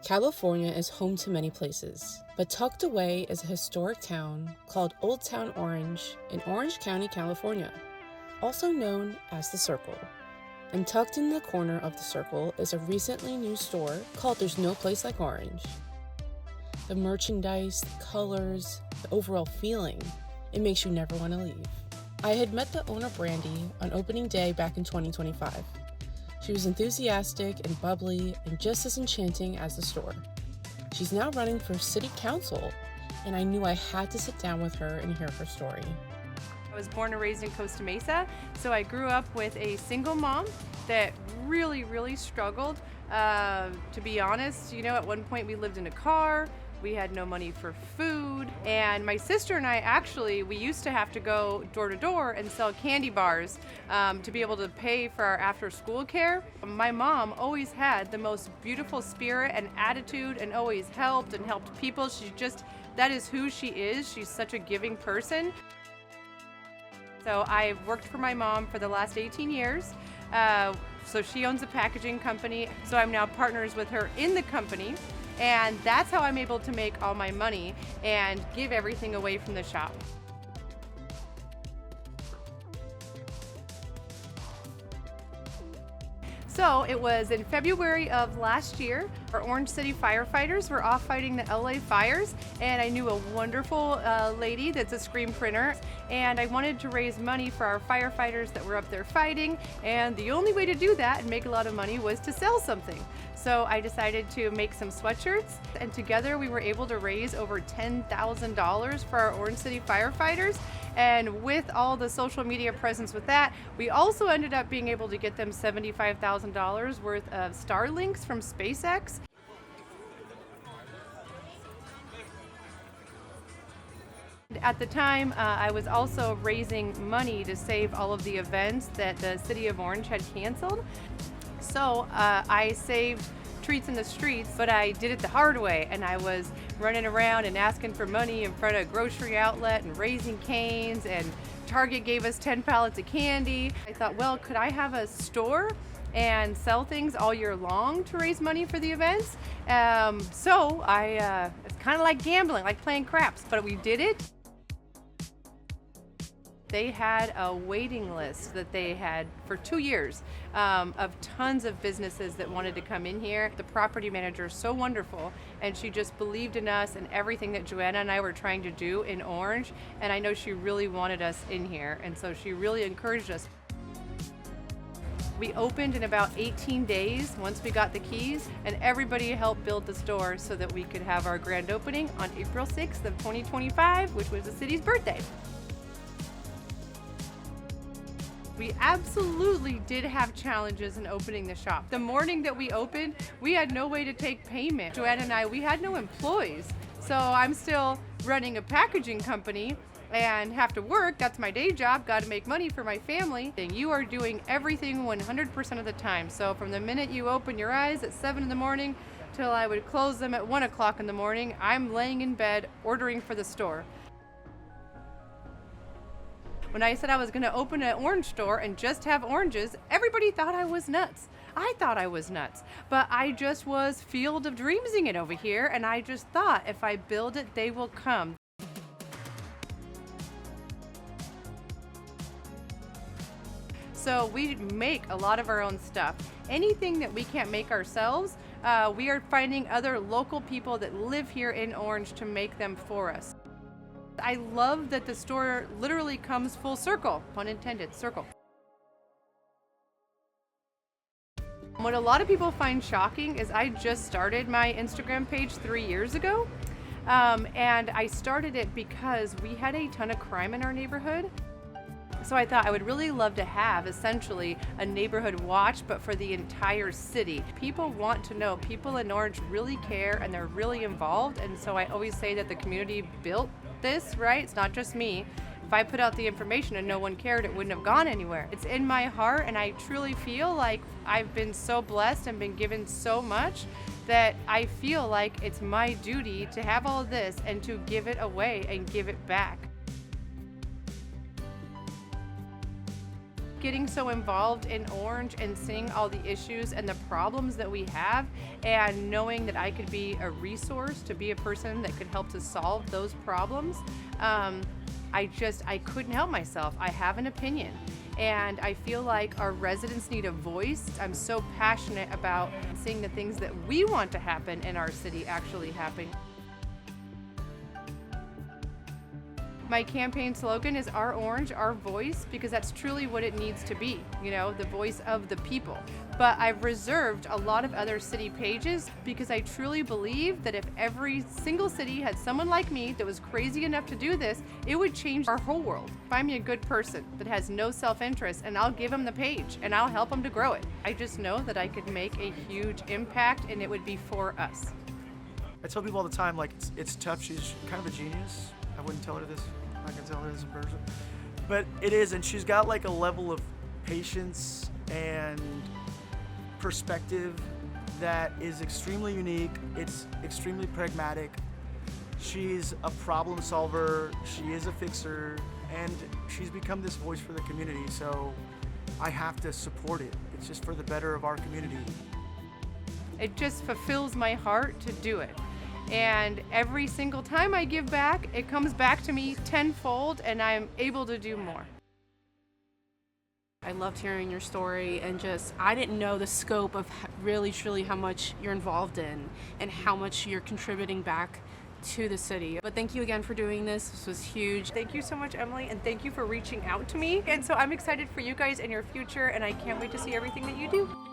California is home to many places, but tucked away is a historic town called Old Town Orange in Orange County, California, also known as The Circle. And tucked in the corner of The Circle is a recently new store called There's No Place Like Orange. The merchandise, the colors, the overall feeling, it makes you never want to leave. I had met the owner Brandy on opening day back in 2025. She was enthusiastic and bubbly and just as enchanting as the store. She's now running for city council, and I knew I had to sit down with her and hear her story. I was born and raised in Costa Mesa, so I grew up with a single mom that really struggled. To be honest, at one point we lived in a car. We had no money for food, and my sister and I we used to have to go door to door and sell candy bars to be able to pay for our after school care. My mom always had the most beautiful spirit and attitude and always helped people. That is who she is. She's such a giving person. So I've worked for my mom for the last 18 years. So she owns a packaging company, so I'm now partners with her in the company. And that's how I'm able to make all my money and give everything away from the shop. So it was in February of last year. Our Orange City firefighters were off fighting the LA fires, and I knew a wonderful lady that's a screen printer, and I wanted to raise money for our firefighters that were up there fighting, and the only way to do that and make a lot of money was to sell something. So I decided to make some sweatshirts, and together we were able to raise over $10,000 for our Orange City firefighters. And with all the social media presence with that, we also ended up being able to get them $75,000 worth of Starlinks from SpaceX. At the time, I was also raising money to save all of the events that the city of Orange had canceled. So I saved treats in the streets, but I did it the hard way, and I was running around and asking for money in front of a grocery outlet and raising canes, and Target gave us 10 pallets of candy. I thought, well, could I have a store and sell things all year long to raise money for the events? It's kind of like gambling, like playing craps, but we did it. They had a waiting list that they had for 2 years of tons of businesses that wanted to come in here. The property manager is so wonderful, and she just believed in us and everything that Joanna and I were trying to do in Orange, and I know she really wanted us in here, and so she really encouraged us. We opened in about 18 days once we got the keys, and everybody helped build the store so that we could have our grand opening on April 6th of 2025, which was the city's birthday. We absolutely did have challenges in opening the shop. The morning that we opened, we had no way to take payment. Joanna and I, we had no employees. So I'm still running a packaging company and have to work. That's my day job, got to make money for my family. You are doing everything 100% of the time. So from the minute you open your eyes at 7 in the morning till I would close them at 1 o'clock in the morning, I'm laying in bed ordering for the store. When I said I was going to open an orange store and just have oranges, everybody thought I was nuts. I thought I was nuts, but I just was Field of Dreamsing it over here, and I just thought if I build it, they will come. So we make a lot of our own stuff. Anything that we can't make ourselves, we are finding other local people that live here in Orange to make them for us. I love that the store literally comes full circle, pun intended, circle. What a lot of people find shocking is I just started my Instagram page 3 years ago, and I started it because we had a ton of crime in our neighborhood. So I thought I would really love to have essentially a neighborhood watch, but for the entire city. People want to know, people in Orange really care and they're really involved, and so I always say that the community built this, right? It's not just me. If I put out the information and no one cared, it wouldn't have gone anywhere. It's in my heart, and I truly feel like I've been so blessed and been given so much that I feel like it's my duty to have all of this and to give it away and give it back. getting so involved in Orange and seeing all the issues and the problems that we have, and knowing that I could be a resource to be a person that could help to solve those problems, I couldn't help myself. I have an opinion, and I feel like our residents need a voice. I'm so passionate about seeing the things that we want to happen in our city actually happen. My campaign slogan is Our Orange, Our Voice, because that's truly what it needs to be, you know, the voice of the people. But I've reserved a lot of other city pages because I truly believe that if every single city had someone like me that was crazy enough to do this, it would change our whole world. Find me a good person that has no self-interest and I'll give them the page and I'll help them to grow it. I just know that I could make a huge impact and it would be for us. I tell people all the time, like, it's tough. She's kind of a genius. I wouldn't tell her this. I can tell her this in person. But it is, and she's got like a level of patience and perspective that is extremely unique. It's extremely pragmatic. She's a problem solver. She is a fixer, and she's become this voice for the community. So I have to support it. It's just for the better of our community. It just fulfills my heart to do it. And every single time I give back, it comes back to me tenfold, and I'm able to do more. I loved hearing your story, and I didn't know the scope of really, truly how much you're involved in and how much you're contributing back to the city. But thank you again for doing this. This was huge. Thank you so much, Emily, and thank you for reaching out to me. And so I'm excited for you guys and your future, and I can't wait to see everything that you do.